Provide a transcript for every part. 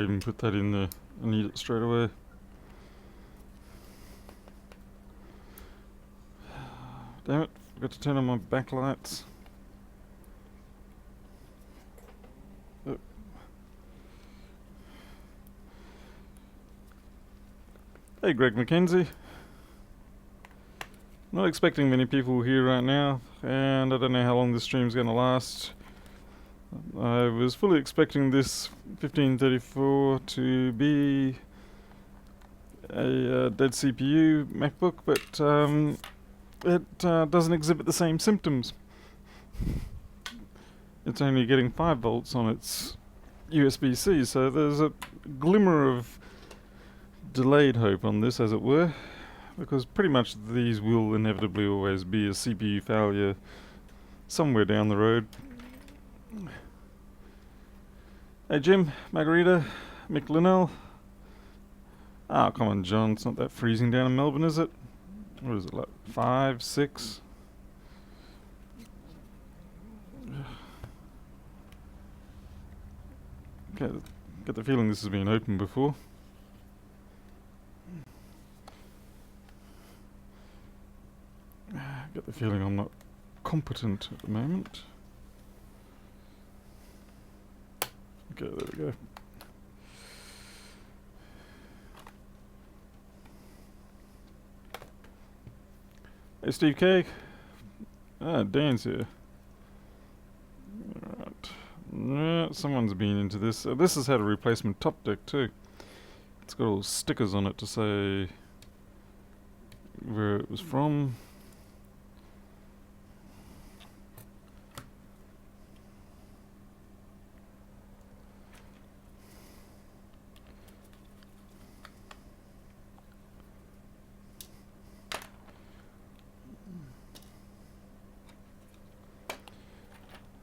even put that in there. I need it straight away. Damn it, forgot to turn on my backlights. Oh. Hey Greg McKenzie. Not expecting many people here right now, and I don't know how long this stream's going to last. I was fully expecting this 1534 to be a dead CPU MacBook, but it doesn't exhibit the same symptoms. It's only getting 5 volts on its USB-C, so there's a glimmer of delayed hope on this, as it were, because pretty much these will inevitably always be a CPU failure somewhere down the road. Hey Jim, Margarita, Mick Linnell. Ah, come on John, it's not that freezing down in Melbourne, is it? What is it, like 5, 6? Okay, get the feeling this has been opened before. Get the feeling I'm not competent at the moment. Okay, there we go. Hey Steve K. Ah, Dan's here. Alright. Yeah, someone's been into this. This has had a replacement top deck too. It's got all stickers on it to say where it was from.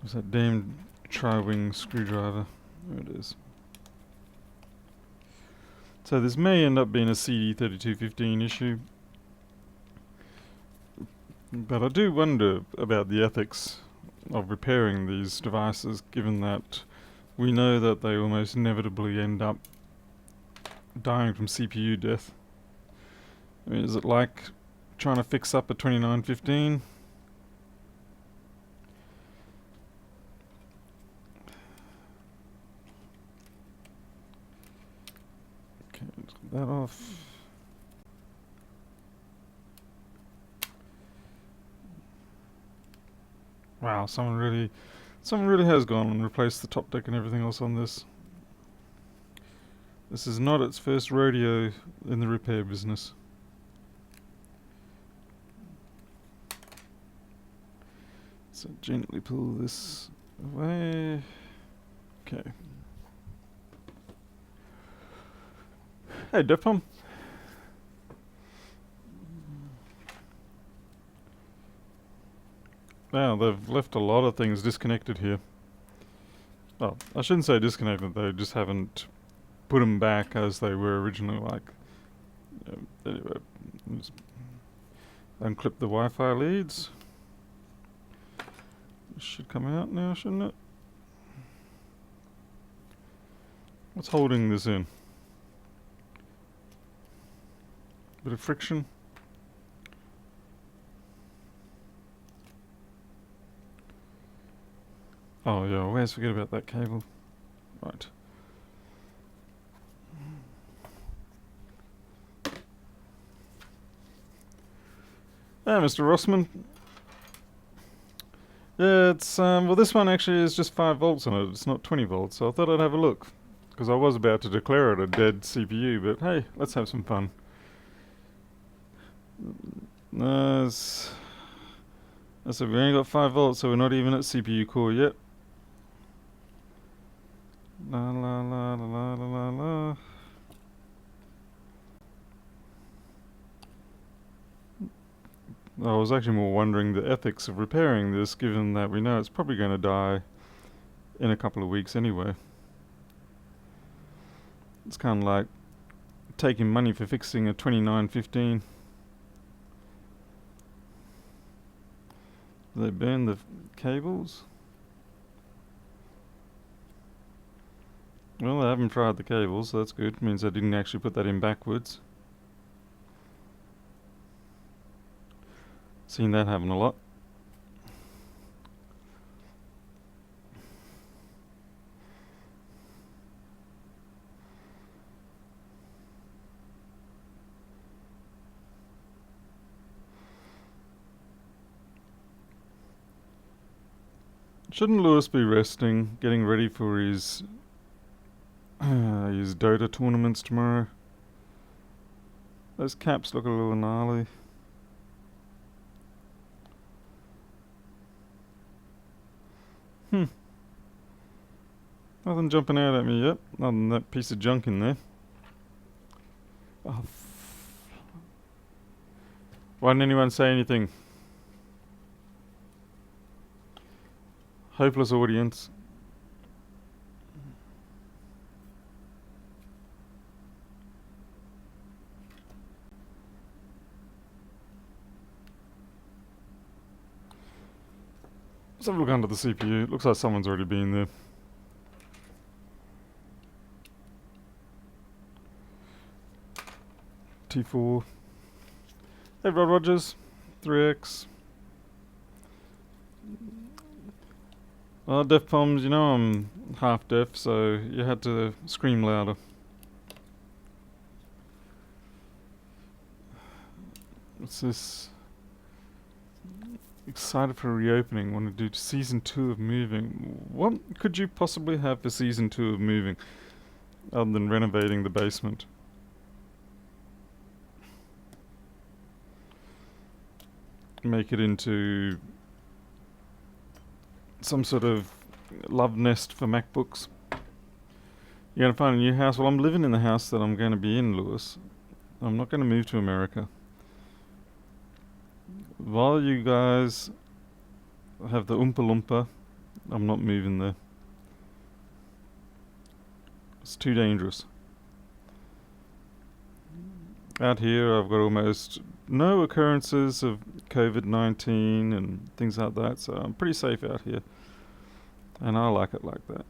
What's that damn tri-wing screwdriver? There it is. So this may end up being a CD3215 issue, but I do wonder about the ethics of repairing these devices, given that we know that they almost inevitably end up dying from CPU death. I mean, is it like trying to fix up a 2915? Okay, take that off. Wow, someone really has gone and replaced the top deck and everything else on this. This is not its first rodeo in the repair business. So gently pull this away. Okay. Hey, Defcom. Now, they've left a lot of things disconnected here. Well, I shouldn't say disconnected, they just haven't put them back as they were originally, like... anyway, just unclip the Wi-Fi leads. This should come out now, shouldn't it? What's holding this in? Bit of friction. Oh yeah, I always forget about that cable. Right. Ah, Mr. Rossman. Yeah, it's, well this one actually is just 5 volts on it, it's not 20 volts, so I thought I'd have a look. Because I was about to declare it a dead CPU, but hey, let's have some fun. So we only got 5 volts, so we're not even at CPU core yet. La la la la la la la. I was actually more wondering the ethics of repairing this, given that we know it's probably going to die in a couple of weeks anyway. It's kind of like taking money for fixing a 2915. They burn the cables. Well, I haven't tried the cables, so that's good. Means I didn't actually put that in backwards. Seen that happen a lot. Shouldn't Lewis be resting, getting ready for his Dota tournaments tomorrow? Those caps look a little gnarly. Nothing jumping out at me yet, other than that piece of junk in there. Oh, why didn't anyone say anything? Hopeless audience. Let's have a look under the CPU. It looks like someone's already been there. T4. Hey, Rod Rogers. 3X. Deaf Poms, you know I'm half deaf, so you had to scream louder. What's this? Excited for reopening. Want to do season 2 of moving. What could you possibly have for season 2 of moving, other than renovating the basement? Make it into some sort of love nest for MacBooks. You're gonna find a new house. Well, I'm living in the house that I'm going to be in, Lewis. I'm not going to move to America. While you guys have the Oompa Loompa, I'm not moving there. It's too dangerous. Out here, I've got almost no occurrences of COVID-19 and things like that, so I'm pretty safe out here. And I like it like that.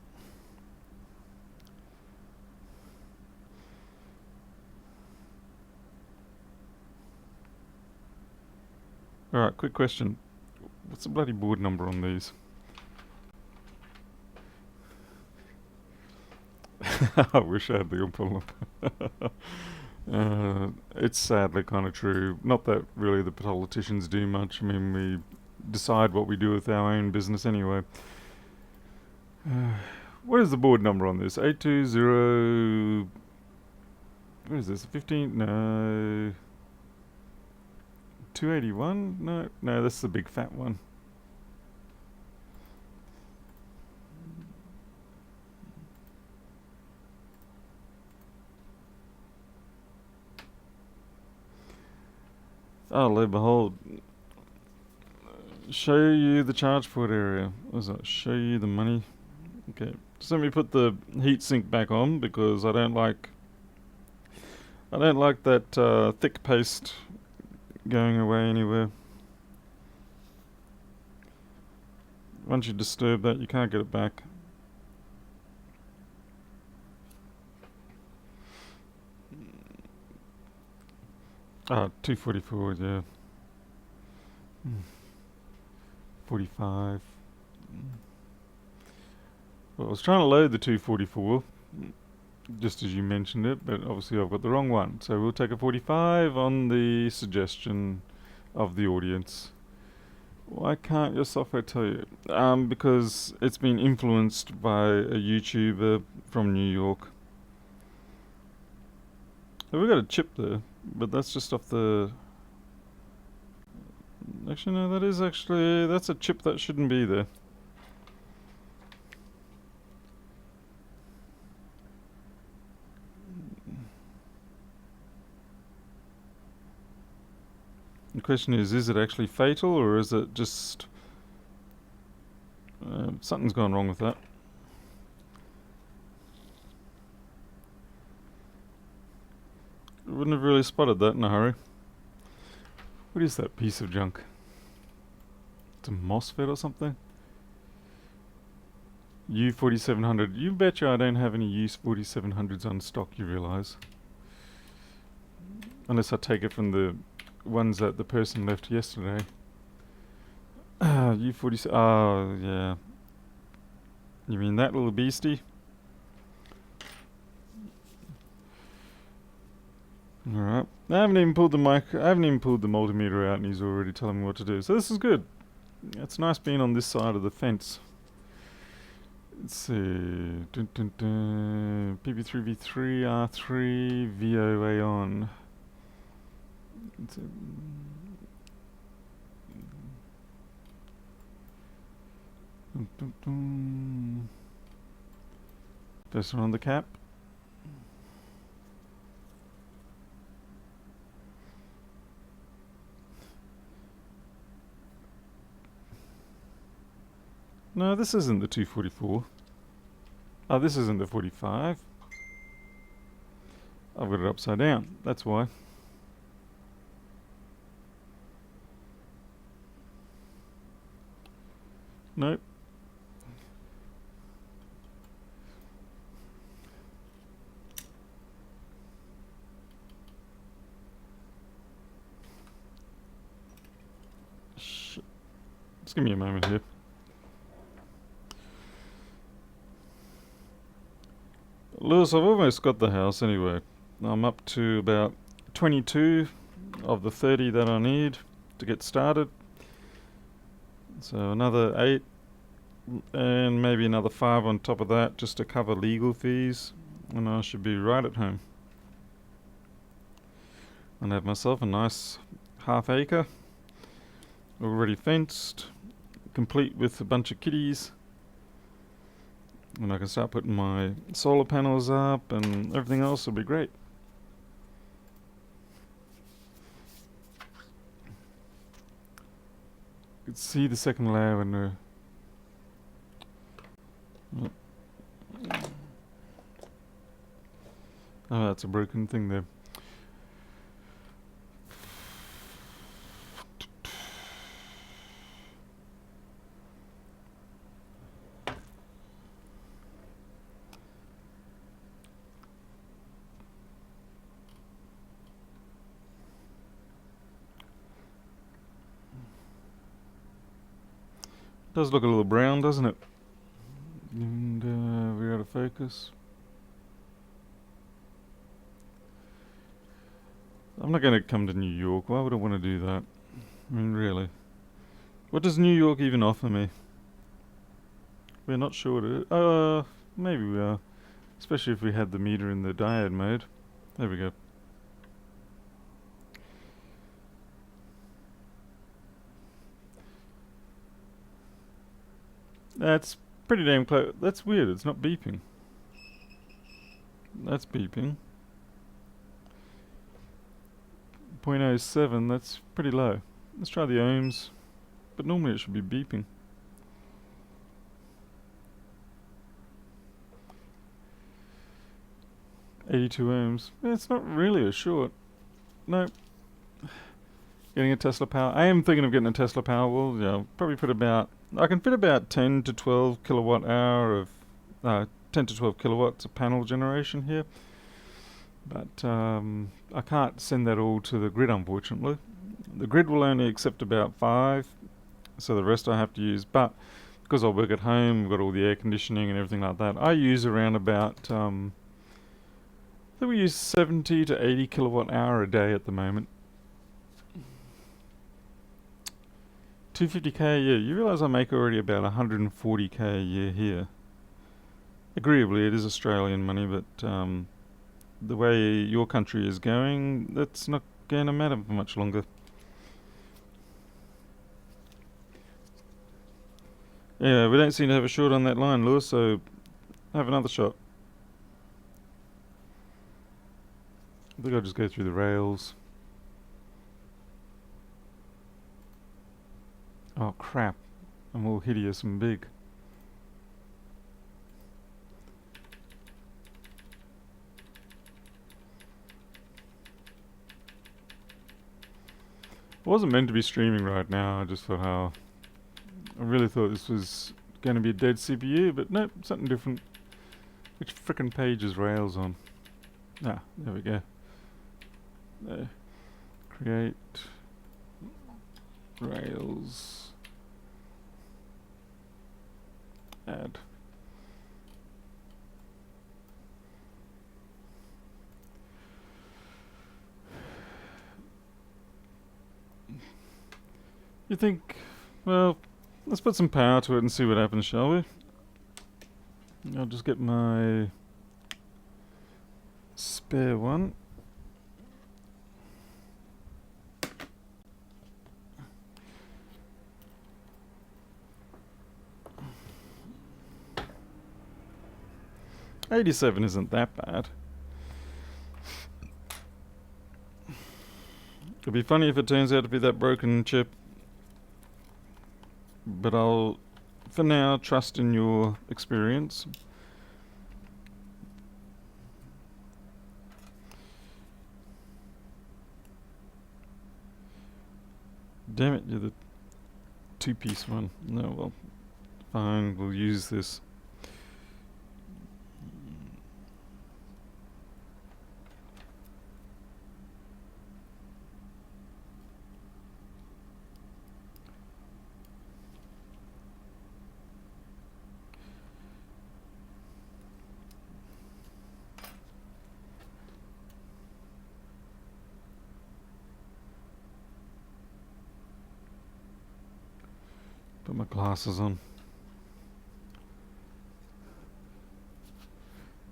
Alright, quick question. What's the bloody board number on these? I wish I had the Oompa Loompa. It's sadly kind of true. Not that really the politicians do much. I mean, we decide what we do with our own business anyway. What is the board number on this? 820... What is this? 15? No... 281? No, this is the big fat one. Oh, lo and behold. Show you the charge port area. What is that? Show you the money. Okay. Just let me put the heatsink back on because I don't like that thick paste going away anywhere. Once you disturb that, you can't get it back. Ah, 244, yeah. 45. Well, I was trying to load the 244, just as you mentioned it, but obviously I've got the wrong one. So we'll take a 45 on the suggestion of the audience. Why can't your software tell you? Because it's been influenced by a YouTuber from New York. We got a chip there, but that's just off the... Actually, no, that's a chip that shouldn't be there. The question is it actually fatal, or is it just... something's gone wrong with that. Wouldn't have really spotted that in a hurry. What is that piece of junk? It's a MOSFET or something? U4700. You betcha I don't have any U4700s on stock, you realise. Unless I take it from the ones that the person left yesterday. U47. Oh, yeah. You mean that little beastie? Alright. I haven't even pulled the multimeter out and he's already telling me what to do. So this is good. It's nice being on this side of the fence. Let's see. PP3V3 R3 VOA on. First one on the cap. No, this isn't the 244. Oh, this isn't the 45. I've got it upside down. That's why. Nope. Shit. Just give me a moment here. Lewis, I've almost got the house anyway. I'm up to about 22 of the 30 that I need to get started. So another 8 and maybe another 5 on top of that just to cover legal fees, and I should be right at home. And have myself a nice half acre already fenced, complete with a bunch of kitties. And I can start putting my solar panels up and everything else will be great. You can see the second layer when we're... Oh, that's a broken thing there. Does look a little brown, doesn't it? And we're out of focus. I'm not going to come to New York. Why would I want to do that? I mean, really. What does New York even offer me? We're not sure what it is. Maybe we are. Especially if we had the meter in the diode mode. There we go. That's pretty damn close. That's weird. It's not beeping. That's beeping. 0.07. That's pretty low. Let's try the ohms. But normally it should be beeping. .82 ohms. It's not really a short. Nope. Getting a Tesla power. I am thinking of getting a Tesla Powerwall. Yeah, I'll probably put about... I can fit about 10 to 12 kilowatt hour of... 10 to 12 kilowatts of panel generation here. But I can't send that all to the grid, unfortunately. The grid will only accept about 5, so the rest I have to use. But because I work at home, we've got all the air conditioning and everything like that, I use around about... I think we use 70 to 80 kilowatt hour a day at the moment. 250k a year. You realise I make already about 140k a year here. Agreeably, it is Australian money, but the way your country is going, that's not going to matter for much longer. Yeah, we don't seem to have a short on that line, Lewis, so have another shot. I think I'll just go through the rails. Oh crap, I'm all hideous and big. I wasn't meant to be streaming right now, I just thought I really thought this was going to be a dead CPU, but nope, something different. Which frickin' page is Rails on? Ah, there we go. There. Create Rails. Add. You think, well, let's put some power to it and see what happens, shall we? I'll just get my spare one. $87 isn't that bad. It'd be funny if it turns out to be that broken chip. But I'll, for now, trust in your experience. Damn it, you're the two-piece one. No, well, fine, we'll use this. Put my glasses on.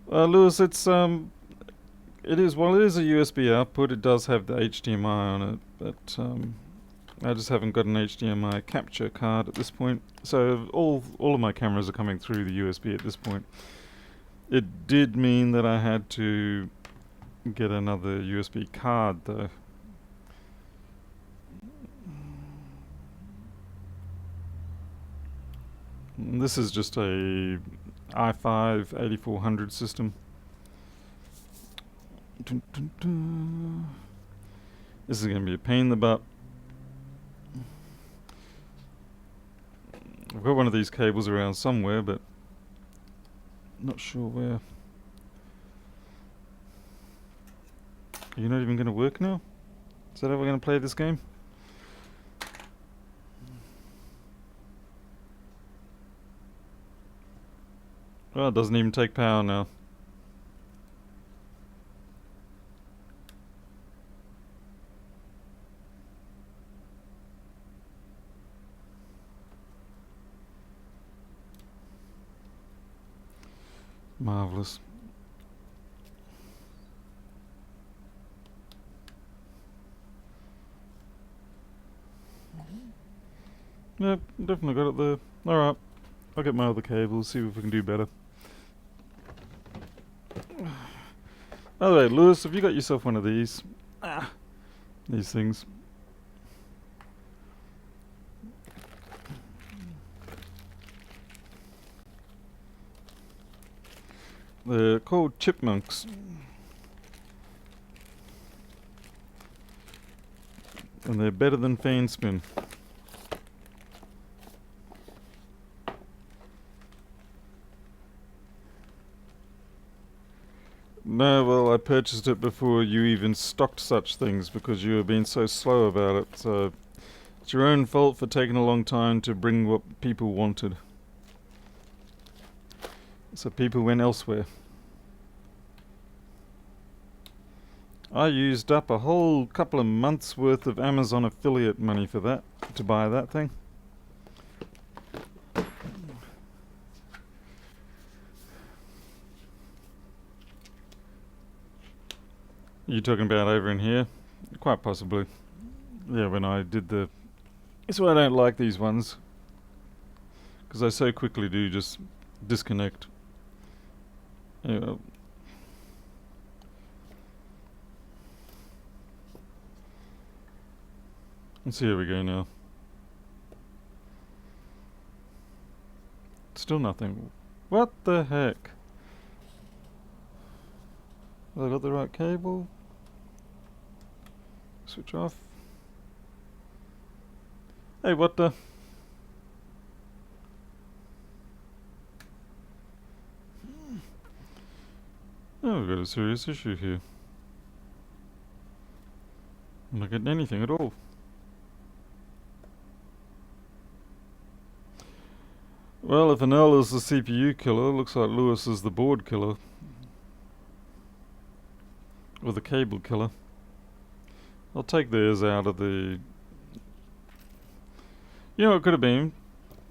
Lewis, it is it is a USB output. It does have the HDMI on it, but I just haven't got an HDMI capture card at this point. So all of my cameras are coming through the USB at this point. It did mean that I had to get another USB card though. And this is just a i5-8400 system. This is going to be a pain in the butt. I've got one of these cables around somewhere, but not sure where. You're not even going to work now? Is that how we're going to play this game? Well, it doesn't even take power now. Marvelous. Yep, definitely got it there. Alright, I'll get my other cables, see if we can do better. By the way, Lewis, have you got yourself one of these? These things. They're called chipmunks. And they're better than fan spin. No, well, I purchased it before you even stocked such things because you were being so slow about it. So it's your own fault for taking a long time to bring what people wanted. So people went elsewhere. I used up a whole couple of months worth of Amazon affiliate money for that, to buy that thing. You talking about over in here? Quite possibly. Yeah, when I did the... That's why I don't like these ones. Because they so quickly do just disconnect. Yeah. Let's see, here we go now. Still nothing. What the heck? Have I got the right cable? Switch off. Hey, what the? Oh, we've got a serious issue here. I'm not getting anything at all. Well, if Farnell is the CPU killer, looks like Lewis is the board killer. Or the cable killer. I'll take theirs out of the... You know what it could have been?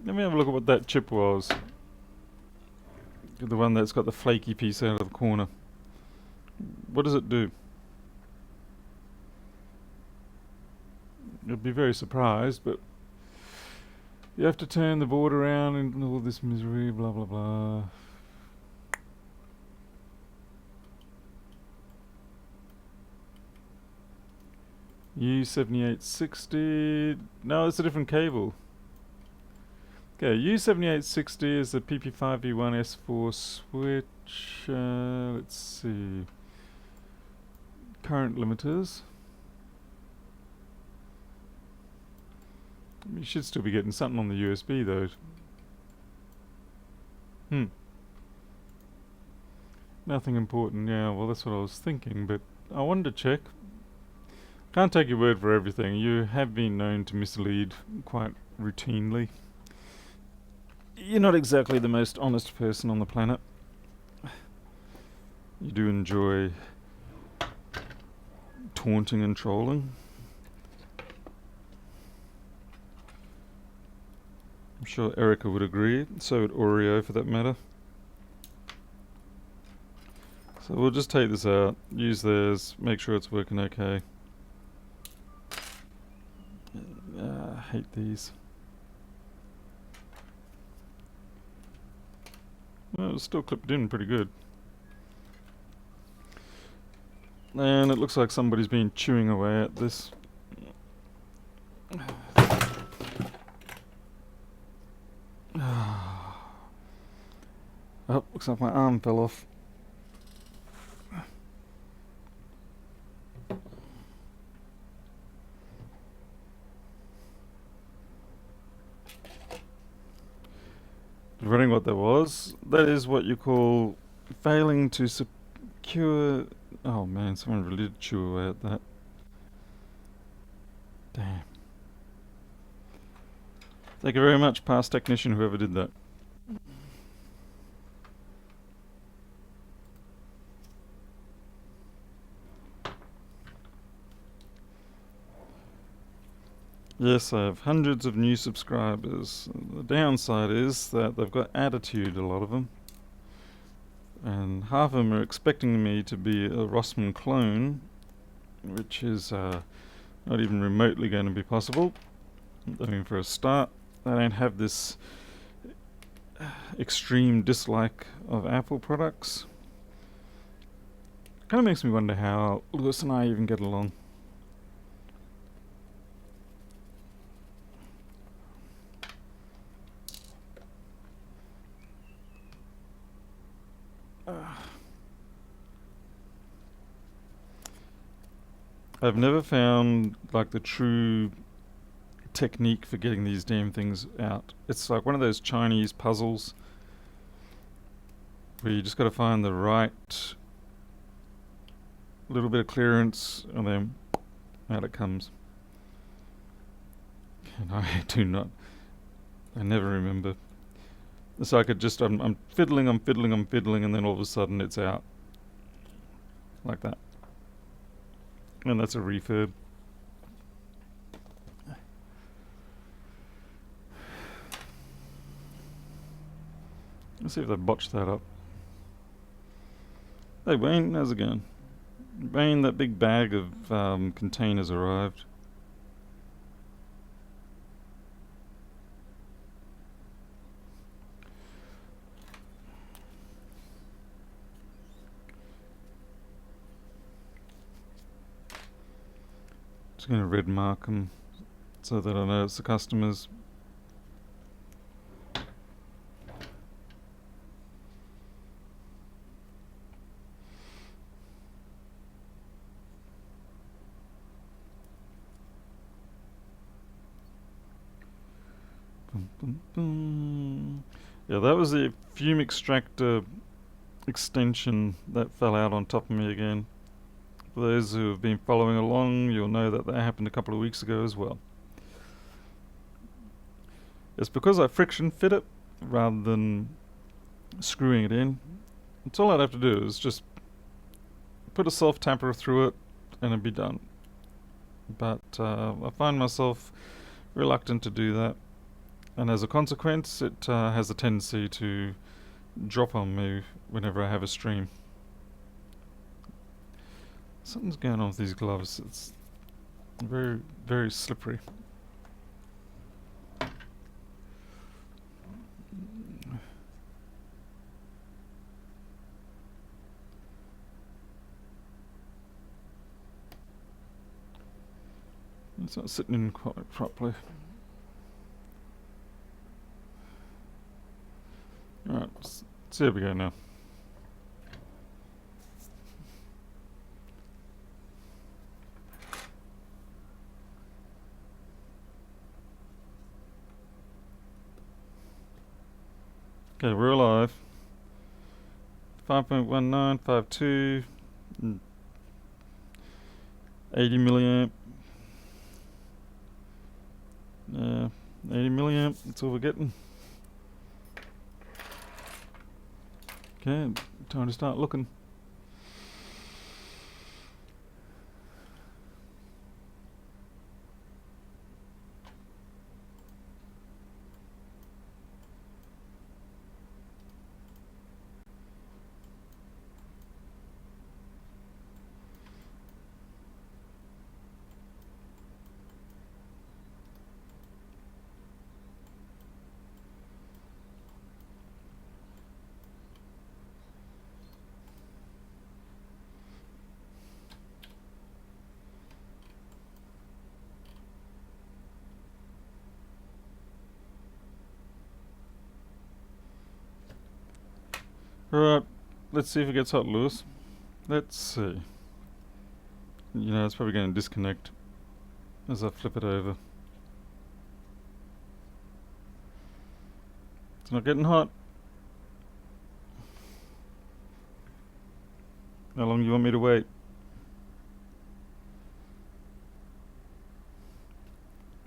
Let me have a look at what that chip was. The one that's got the flaky piece out of the corner. What does it do? You'd be very surprised, but you have to turn the board around and all this misery, blah blah blah. U7860. No, it's a different cable. Okay, U7860 is the PP5V1 S4 switch. Let's see. Current limiters. You should still be getting something on the USB though. Nothing important. Yeah, well that's what I was thinking, but I wanted to check. Can't take your word for everything. You have been known to mislead quite routinely. You're not exactly the most honest person on the planet. You do enjoy taunting and trolling. I'm sure Erica would agree, so would Oreo for that matter. So we'll just take this out, use theirs, make sure it's working okay. I hate these. Well, it's still clipped in pretty good. And it looks like somebody's been chewing away at this. Oh, looks like my arm fell off. Running what there was. That is what you call failing to secure... Oh man, someone really did chew away at that. Damn. Thank you very much, past technician, whoever did that. Yes, I have hundreds of new subscribers. The downside is that they've got attitude, a lot of them. And half of them are expecting me to be a Rossmann clone, which is not even remotely going to be possible. I mean, for a start, I don't have this extreme dislike of Apple products. Kind of makes me wonder how Lewis and I even get along. I've never found like the true technique for getting these damn things out. It's like one of those Chinese puzzles where you just got to find the right little bit of clearance and then out it comes. And I never remember. So I could just, I'm fiddling, and then all of a sudden it's out. Like that. And that's a refurb. Let's see if they botched that up. Hey Wayne, how's it going? Wayne, that big bag of containers arrived. Just going to red mark them so that I know it's the customers. Boom, boom, boom. Yeah, that was the fume extractor extension that fell out on top of me again. For those who have been following along, you'll know that that happened a couple of weeks ago as well. It's because I friction fit it rather than screwing it in. It's all I'd have to do is just put a self-tamper through it and it'd be done. But I find myself reluctant to do that, and as a consequence it has a tendency to drop on me whenever I have a stream. Something's going on with these gloves. It's very, very slippery. It's not sitting in quite properly. Alright, so here we go now. Okay, we're alive. 5.1952, 80 milliamp. 80 milliamp, that's all we're getting. Okay, time to start looking. Alright, let's see if it gets hot, Lewis. Let's see. You know, it's probably going to disconnect as I flip it over. It's not getting hot. How long do you want me to wait?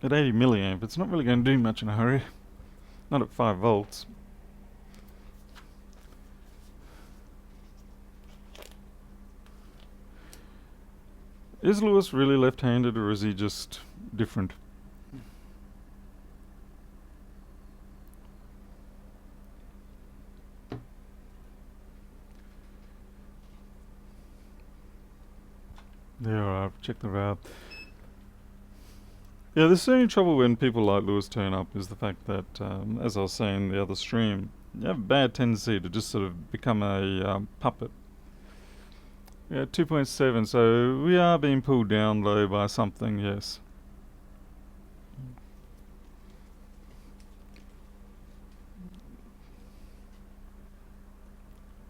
At 80 milliamp, it's not really going to do much in a hurry. Not at 5 volts. Is Lewis really left-handed, or is he just different? There, I've checked the route. Yeah, there's only trouble when people like Lewis turn up is the fact that, as I was saying in the other stream, you have a bad tendency to just sort of become a puppet. Yeah, 2.7, so we are being pulled down low by something, yes.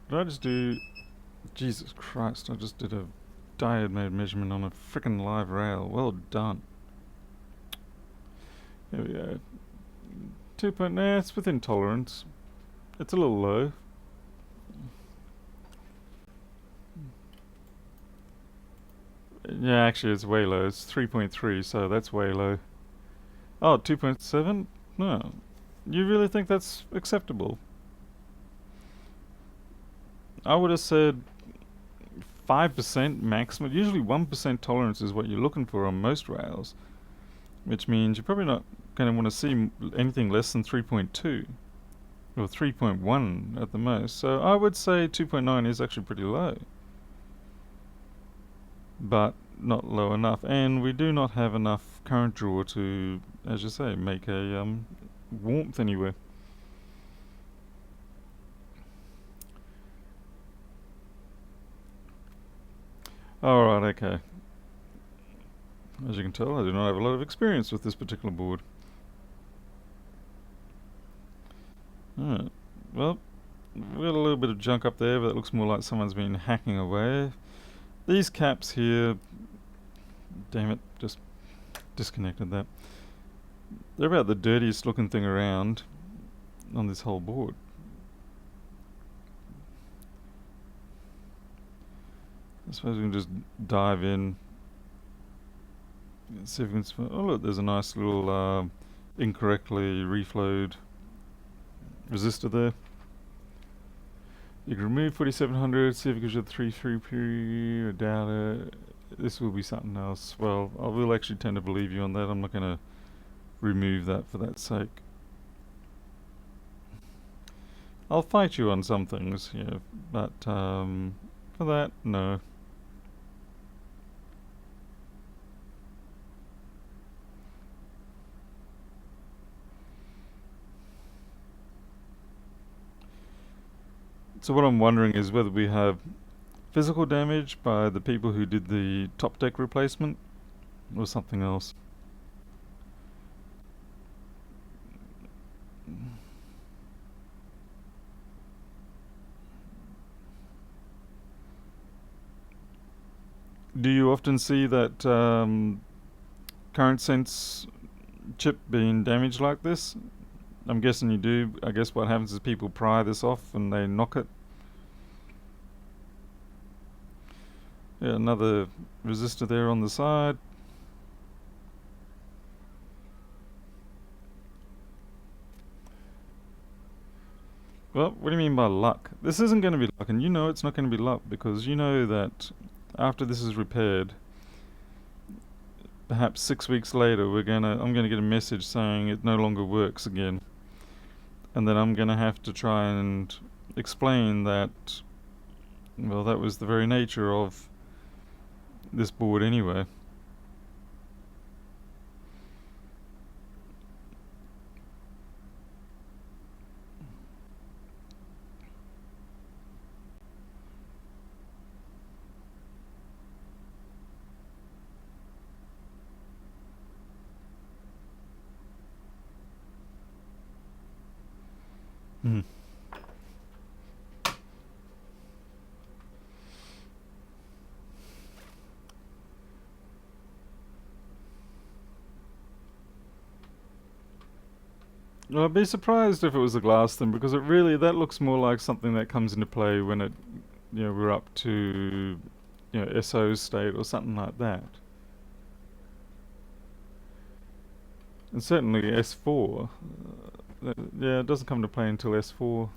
Did I just do... Jesus Christ, I just did a diode mode measurement on a frickin' live rail. Well done. There we go. 2.9, it's within tolerance. It's a little low. Yeah, actually it's way low. It's 3.3, so that's way low. Oh, 2.7? No. You really think that's acceptable? I would have said 5% maximum. Usually 1% tolerance is what you're looking for on most rails, which means you're probably not going to want to see anything less than 3.2 or 3.1 at the most. So I would say 2.9 is actually pretty low, but not low enough, and we do not have enough current draw to, as you say, make a warmth anywhere. Alright, okay. As you can tell, I do not have a lot of experience with this particular board. Alright, well, we've got a little bit of junk up there, but it looks more like someone's been hacking away. These caps here, damn it, just disconnected that. They're about the dirtiest looking thing around on this whole board. I suppose we can just dive in. See if we can. Oh look, there's a nice little incorrectly reflowed resistor there. You can remove 4700. See if it gives you the 333. I doubt it. This will be something else. Well, I will actually tend to believe you on that. I'm not going to remove that for that sake. I'll fight you on some things, yeah, but for that, no. So what I'm wondering is whether we have physical damage by the people who did the top deck replacement or something else. Do you often see that current sense chip being damaged like this? I'm guessing you do. I guess what happens is people pry this off and they knock it. Yeah, another resistor there on the side. Well, what do you mean by luck? This isn't going to be luck, and you know it's not going to be luck because you know that after this is repaired, perhaps 6 weeks later, I'm gonna get a message saying it no longer works again, and then I'm gonna have to try and explain that. Well, that was the very nature of this board anyway. Hmm. Well, I'd be surprised if it was a glass thing because that looks more like something that comes into play when we're up to, SO state or something like that. And certainly S4, yeah, it doesn't come to play until S4.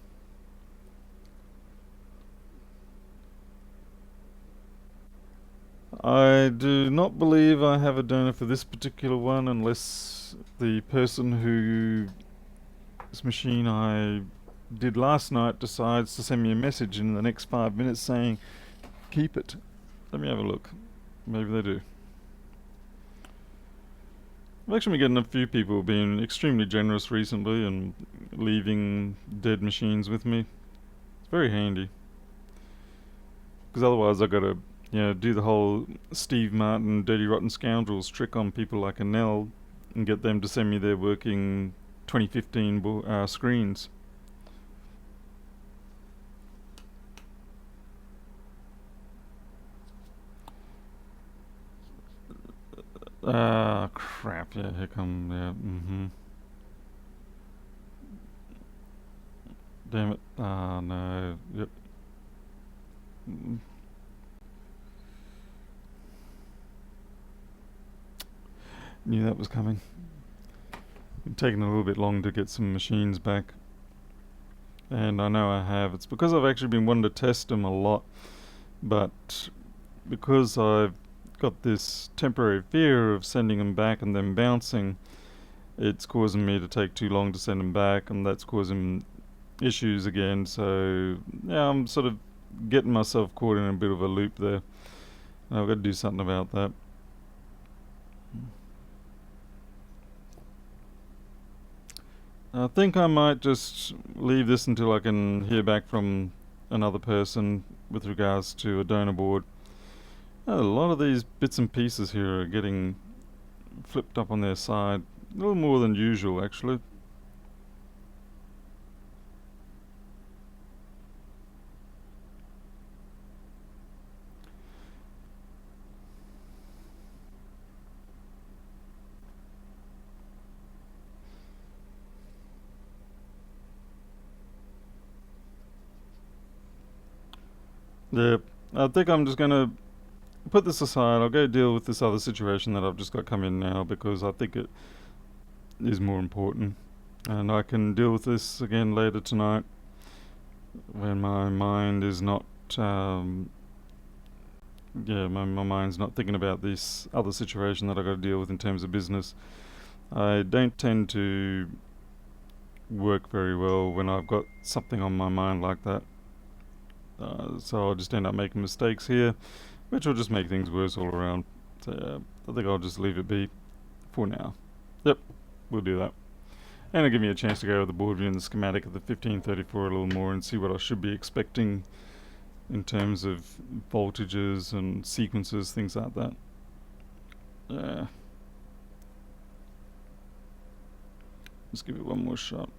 I do not believe I have a donor for this particular one unless the person whose machine I did last night decides to send me a message in the next 5 minutes saying, keep it. Let me have a look. Maybe they do. I've actually been getting a few people being extremely generous recently and leaving dead machines with me. It's very handy. Because otherwise I've got to, do the whole Steve Martin Dirty Rotten Scoundrels trick on people like Nell and get them to send me their working 2015 screens. Ah, crap. Yeah, here come. Yeah, Damn it. Ah, no. Yep. Mm. Knew that was coming. It's taken a little bit long to get some machines back. And I know I have. It's because I've actually been wanting to test them a lot. But because I've got this temporary fear of sending them back and them bouncing, it's causing me to take too long to send them back, and that's causing issues again. So yeah, I'm sort of getting myself caught in a bit of a loop there. I've got to do something about that. I think I might just leave this until I can hear back from another person with regards to a donor board. A lot of these bits and pieces here are getting flipped up on their side. A little more than usual, actually. Yep, I think I'm just going to put this aside. I'll go deal with this other situation that I've just got come in now, because I think it is more important. And I can deal with this again later tonight when my mind is not, my mind's not thinking about this other situation that I've got to deal with in terms of business. I don't tend to work very well when I've got something on my mind like that. So I'll just end up making mistakes here, which will just make things worse all around. So I think I'll just leave it be for now. Yep, we'll do that. And it'll give me a chance to go over the board view and the schematic of the 1534 a little more and see what I should be expecting in terms of voltages and sequences, things like that. Let's give it one more shot.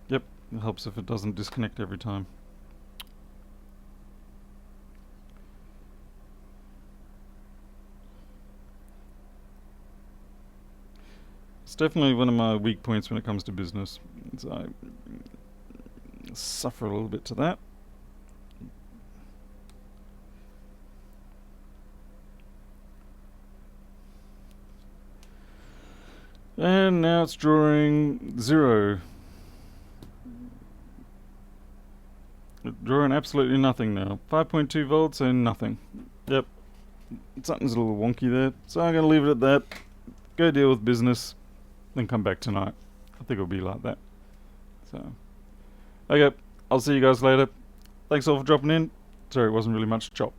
Yep, it helps if it doesn't disconnect every time. It's definitely one of my weak points when it comes to business. So I suffer a little bit to that. And now it's drawing 0. Drawing absolutely nothing now. 5.2 volts and nothing. Yep. Something's a little wonky there. So I'm going to leave it at that. Go deal with business. Then come back tonight. I think it'll be like that. So, okay. I'll see you guys later. Thanks all for dropping in. Sorry it wasn't really much chop.